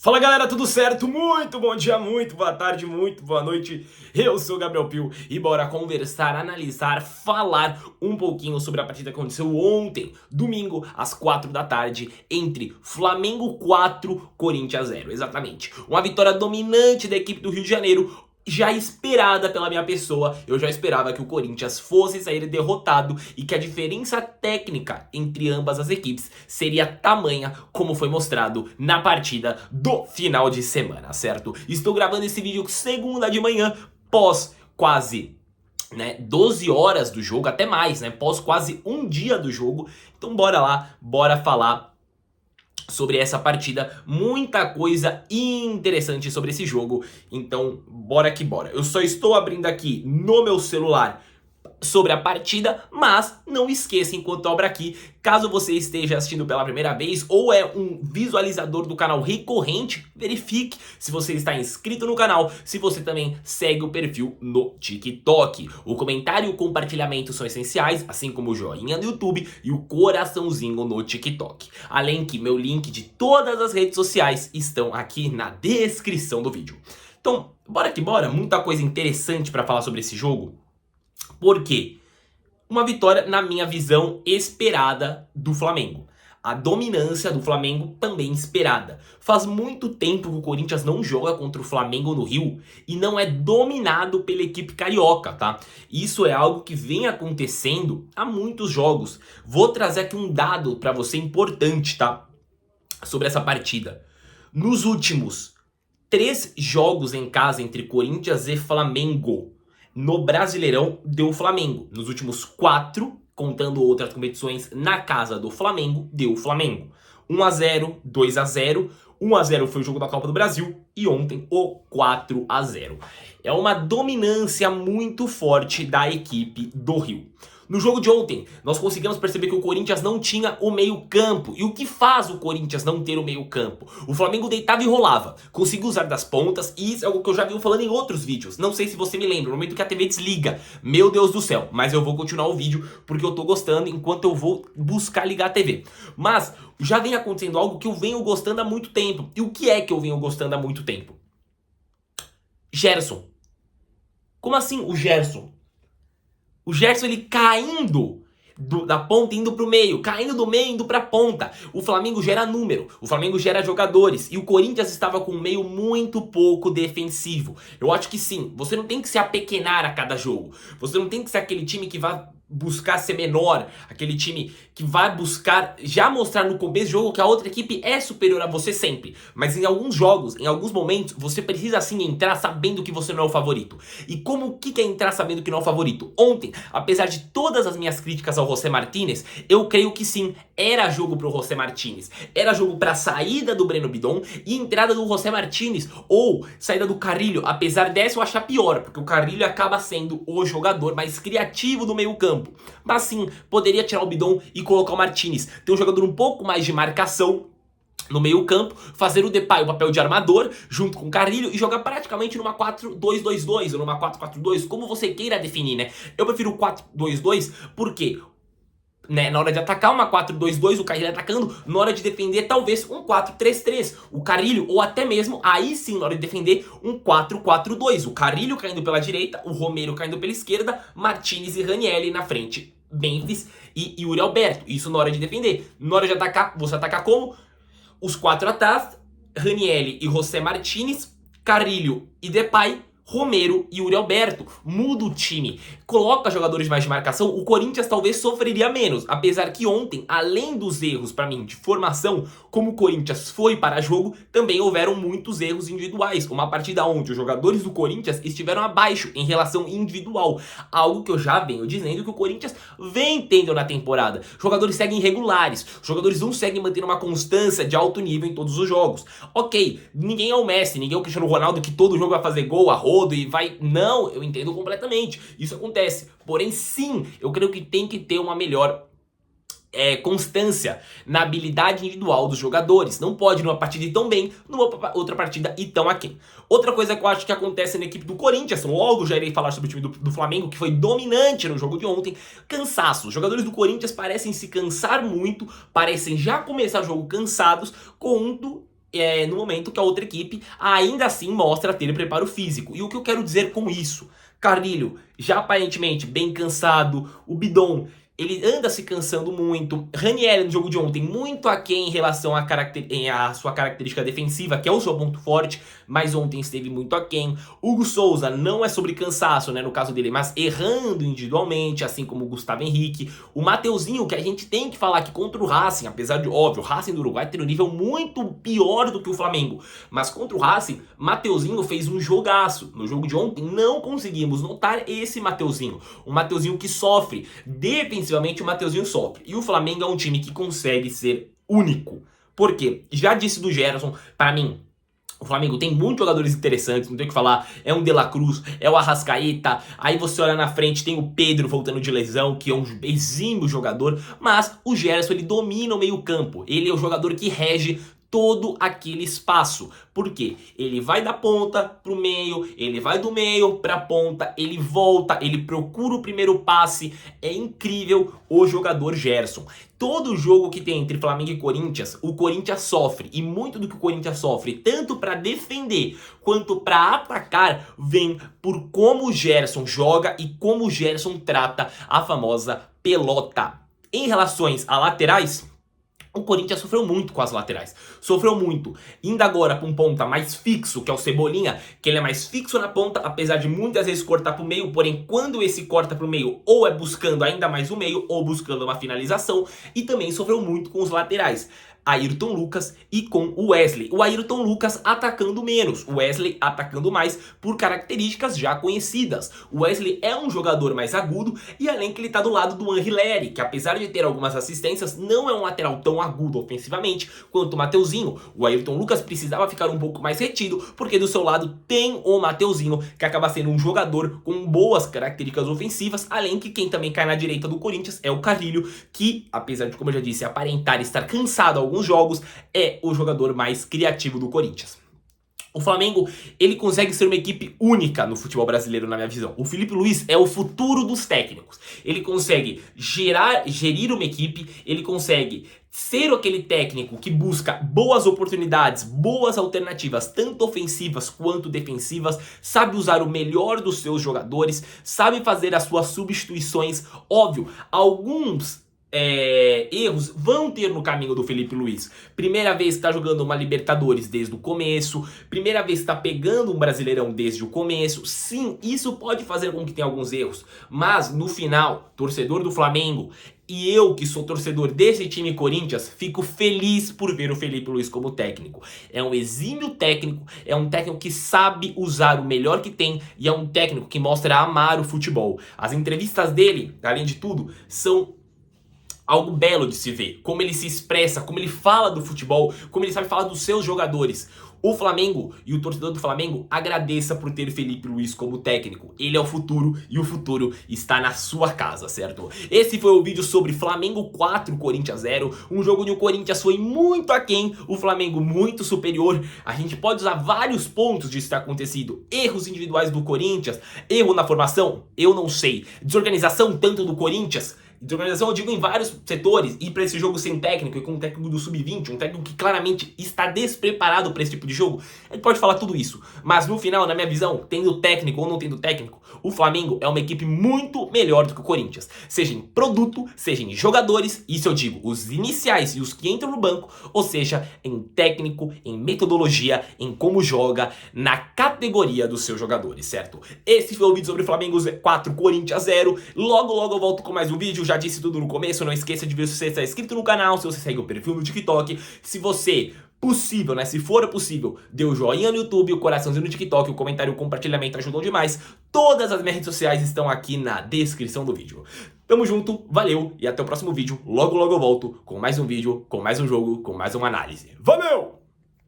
Fala galera, tudo certo? Muito bom dia, muito boa tarde, muito boa noite. Eu sou o Gabriel Pio e bora conversar, analisar, falar um pouquinho sobre a partida que aconteceu ontem, domingo, às 4 da tarde, entre Flamengo 4, Corinthians 0. Exatamente. Uma vitória dominante da equipe do Rio de Janeiro, já esperada pela minha pessoa. Eu já esperava que o Corinthians fosse sair derrotado e que a diferença técnica entre ambas as equipes seria tamanha como foi mostrado na partida do final de semana, certo? Estou gravando esse vídeo segunda de manhã, pós quase 12 horas do jogo, até mais, pós quase um dia do jogo. Então bora lá, bora falar sobre essa partida, muita coisa interessante sobre esse jogo, então bora que bora. Eu só estou abrindo aqui no meu celular sobre a partida, mas não esqueça, enquanto eu abro aqui, caso você esteja assistindo pela primeira vez ou é um visualizador do canal recorrente, verifique se você está inscrito no canal, se você também segue o perfil no TikTok. O comentário e o compartilhamento são essenciais, assim como o joinha no YouTube e o coraçãozinho no TikTok. Além que meu link de todas as redes sociais estão aqui na descrição do vídeo. Então, bora que bora, muita coisa interessante para falar sobre esse jogo. Por quê? Uma vitória, na minha visão, esperada do Flamengo. A dominância do Flamengo também esperada. Faz muito tempo que o Corinthians não joga contra o Flamengo no Rio e não é dominado pela equipe carioca, tá? Isso é algo que vem acontecendo há muitos jogos. Vou trazer aqui um dado pra você importante, tá? Sobre essa partida. Nos últimos 3 jogos em casa entre Corinthians e Flamengo, no Brasileirão deu Flamengo. Nos últimos 4, contando outras competições na casa do Flamengo, deu Flamengo. 1-0, 2-0, 1-0 foi o jogo da Copa do Brasil e ontem o 4-0. É uma dominância muito forte da equipe do Rio. No jogo de ontem, nós conseguimos perceber que o Corinthians não tinha o meio-campo. E o que faz o Corinthians não ter o meio-campo? O Flamengo deitava e rolava, conseguiu usar das pontas, e isso é algo que eu já vi falando em outros vídeos. Não sei se você me lembra, no momento que a TV desliga. Meu Deus do céu, mas eu vou continuar o vídeo porque eu tô gostando enquanto eu vou buscar ligar a TV. Mas já vem acontecendo algo que eu venho gostando há muito tempo. E o que é que eu venho gostando há muito tempo? Gerson. Como assim o Gerson? O Gerson, ele caindo da ponta, indo pro meio, caindo do meio, indo pra ponta. O Flamengo gera número, o Flamengo gera jogadores. E o Corinthians estava com um meio muito pouco defensivo. Eu acho que sim, você não tem que se apequenar a cada jogo. Você não tem que ser aquele time que vai buscar ser menor, aquele time que vai buscar já mostrar no começo do jogo que a outra equipe é superior a você sempre. Mas em alguns jogos, em alguns momentos, você precisa sim entrar sabendo que você não é o favorito. E como o que é entrar sabendo que não é o favorito? Ontem, apesar de todas as minhas críticas ao José Martínez, eu creio que sim, era jogo pro José Martínez. Era jogo pra saída do Breno Bidon e entrada do José Martínez, ou saída do Carrilho. Apesar dessa eu achar pior, porque o Carrilho acaba sendo o jogador mais criativo do meio campo. Mas sim, poderia tirar o Bidon e colocar o Martínez. Ter um jogador um pouco mais de marcação no meio campo, fazer o Depay o papel de armador, junto com o Carrilho, e jogar praticamente numa 4-2-2-2 ou numa 4-4-2, como você queira definir, né? Eu prefiro o 4-2-2 porque na hora de atacar uma 4-2-2, o Carrilho atacando, na hora de defender talvez um 4-3-3, o Carrilho, ou até mesmo, aí sim, na hora de defender, um 4-4-2, o Carrilho caindo pela direita, o Romero caindo pela esquerda, Martínez e Ranieri na frente, Memphis e Yuri Alberto, isso na hora de defender. Na hora de atacar, você ataca como? Os 4 atrás, Ranieri e José Martínez, Carrilho e Depay, Romero e Yuri Alberto. Muda o time, coloca jogadores mais de marcação. O Corinthians talvez sofreria menos, apesar que ontem, além dos erros pra mim de formação, como o Corinthians foi para jogo, também houveram muitos erros individuais. Uma partida onde os jogadores do Corinthians estiveram abaixo em relação individual, algo que eu já venho dizendo que o Corinthians vem tendo na temporada. Jogadores seguem irregulares, jogadores não seguem mantendo uma constância de alto nível em todos os jogos. Ok, ninguém é o Messi, ninguém é o Cristiano Ronaldo que todo jogo vai fazer gol, e vai... Não, eu entendo completamente. Isso acontece. Porém, sim, eu creio que tem que ter uma melhor constância na habilidade individual dos jogadores. Não pode numa partida ir tão bem, numa outra partida ir tão aquém. Outra coisa que eu acho que acontece na equipe do Corinthians, logo já irei falar sobre o time do Flamengo, que foi dominante no jogo de ontem, cansaço. Os jogadores do Corinthians parecem se cansar muito, parecem já começar o jogo cansados, quando no momento que a outra equipe ainda assim mostra ter preparo físico. E o que eu quero dizer com isso? Carrilho, já aparentemente bem cansado, o Bidon, ele anda se cansando muito. Ranieri no jogo de ontem muito aquém em relação à sua característica defensiva, que é o seu ponto forte, mas ontem esteve muito aquém. Hugo Souza não é sobre cansaço, né, no caso dele, mas errando individualmente, assim como o Gustavo Henrique. O Mateuzinho, que a gente tem que falar que contra o Racing, apesar de, óbvio, o Racing do Uruguai ter um nível muito pior do que o Flamengo, mas contra o Racing, Mateuzinho fez um jogaço. No jogo de ontem não conseguimos notar esse Mateuzinho, um Mateuzinho que sofre defensivamente. O Mateuzinho sofre. E o Flamengo é um time que consegue ser único. Por quê? Já disse do Gerson, para mim, o Flamengo tem muitos jogadores interessantes, não tem o que falar. É um De La Cruz, é o Arrascaeta. Aí você olha na frente, tem o Pedro voltando de lesão, que é um exímio jogador. Mas o Gerson, ele domina o meio campo. Ele é o jogador que rege todo aquele espaço. Por quê? Ele vai da ponta pro meio, ele vai do meio pra ponta, ele volta, ele procura o primeiro passe. É incrível o jogador Gerson. Todo jogo que tem entre Flamengo e Corinthians, o Corinthians sofre. E muito do que o Corinthians sofre, tanto pra defender quanto pra atacar, vem por como o Gerson joga e como o Gerson trata a famosa pelota. Em relações a laterais, o Corinthians sofreu muito com as laterais, sofreu muito, indo agora para um ponta mais fixo, que é o Cebolinha, que ele é mais fixo na ponta, apesar de muitas vezes cortar para o meio, porém quando esse corta para o meio, ou é buscando ainda mais o meio, ou buscando uma finalização, e também sofreu muito com os laterais. Ayrton Lucas e com o Wesley. O Ayrton Lucas atacando menos, o Wesley atacando mais por características já conhecidas. O Wesley é um jogador mais agudo e além que ele tá do lado do Anrileri, que apesar de ter algumas assistências, não é um lateral tão agudo ofensivamente quanto o Mateuzinho. O Ayrton Lucas precisava ficar um pouco mais retido, porque do seu lado tem o Mateuzinho, que acaba sendo um jogador com boas características ofensivas, além que quem também cai na direita do Corinthians é o Carrilho, que apesar de, como eu já disse, aparentar estar cansado alguns jogos, é o jogador mais criativo do Corinthians. O Flamengo, ele consegue ser uma equipe única no futebol brasileiro, na minha visão. O Felipe Luiz é o futuro dos técnicos. Ele consegue gerir uma equipe, ele consegue ser aquele técnico que busca boas oportunidades, boas alternativas, tanto ofensivas quanto defensivas, sabe usar o melhor dos seus jogadores, sabe fazer as suas substituições. Óbvio, alguns erros vão ter no caminho do Felipe Luiz. Primeira vez que tá jogando uma Libertadores desde o começo, primeira vez que tá pegando um Brasileirão desde o começo. Sim, isso pode fazer com que tenha alguns erros, mas no final, torcedor do Flamengo, e eu que sou torcedor desse time Corinthians, fico feliz por ver o Felipe Luiz como técnico. É um exímio técnico, é um técnico que sabe usar o melhor que tem e é um técnico que mostra amar o futebol. As entrevistas dele, além de tudo, são algo belo de se ver, como ele se expressa, como ele fala do futebol, como ele sabe falar dos seus jogadores. O Flamengo e o torcedor do Flamengo agradeça por ter Felipe Luiz como técnico. Ele é o futuro e o futuro está na sua casa, certo? Esse foi o vídeo sobre Flamengo 4, Corinthians 0. Um jogo onde o Corinthians foi muito aquém, o Flamengo muito superior. A gente pode usar vários pontos disso ter acontecido. Erros individuais do Corinthians, erro na formação, eu não sei. Desorganização tanto do Corinthians. Desorganização eu digo em vários setores, e para esse jogo sem técnico e com um técnico do Sub-20, um técnico que claramente está despreparado para esse tipo de jogo, a gente pode falar tudo isso. Mas no final, na minha visão, tendo técnico ou não tendo técnico, o Flamengo é uma equipe muito melhor do que o Corinthians. Seja em produto, seja em jogadores, isso eu digo, os iniciais e os que entram no banco, ou seja, em técnico, em metodologia, em como joga, na categoria dos seus jogadores, certo? Esse foi o vídeo sobre Flamengo 4, Corinthians 0. Logo eu volto com mais um vídeo. Já disse tudo no começo, não esqueça de ver se você está inscrito no canal, se você segue o perfil no TikTok, se você, possível, né, se for possível, dê o joinha no YouTube, o coraçãozinho no TikTok, o comentário e o compartilhamento ajudam demais. Todas as minhas redes sociais estão aqui na descrição do vídeo. Tamo junto, valeu e até o próximo vídeo. Logo eu volto com mais um vídeo, com mais um jogo, com mais uma análise. Valeu!